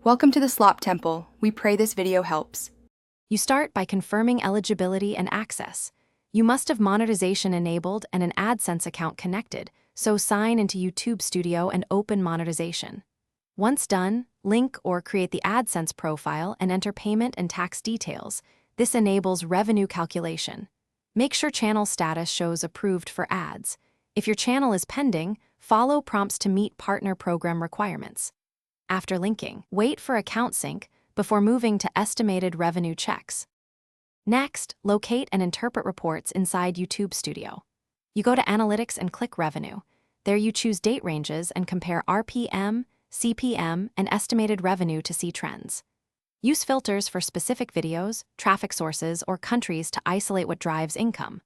Welcome to the Slop Temple. We pray this video helps. You start by confirming eligibility and access. You must have monetization enabled and an AdSense account connected, so sign into YouTube Studio and open monetization. Once done, link or create the AdSense profile and enter payment and tax details. This enables revenue calculation. Make sure channel status shows approved for ads. If your channel is pending, follow prompts to meet partner program requirements. After linking, wait for account sync before moving to estimated revenue checks. Next, locate and interpret reports inside YouTube Studio. You go to Analytics and click Revenue. There you choose date ranges and compare RPM, CPM, and estimated revenue to see trends. Use filters for specific videos, traffic sources, or countries to isolate what drives income.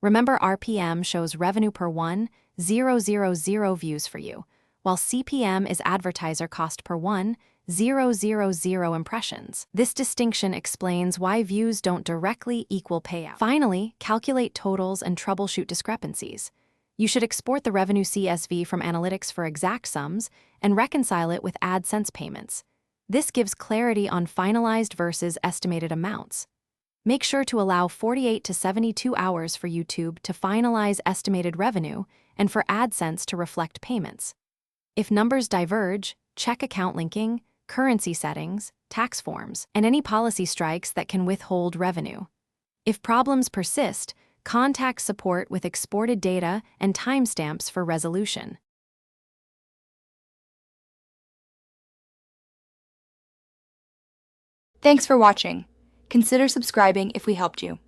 Remember, RPM shows revenue per 1,000 views for you, while CPM is advertiser cost per 1,000 impressions. This distinction explains why views don't directly equal payout. Finally, calculate totals and troubleshoot discrepancies. You should export the revenue CSV from Analytics for exact sums and reconcile it with AdSense payments. This gives clarity on finalized versus estimated amounts. Make sure to allow 48 to 72 hours for YouTube to finalize estimated revenue and for AdSense to reflect payments. If numbers diverge, check account linking, currency settings, tax forms, and any policy strikes that can withhold revenue. If problems persist, contact support with exported data and timestamps for resolution. Thanks for watching. Consider subscribing if we helped you.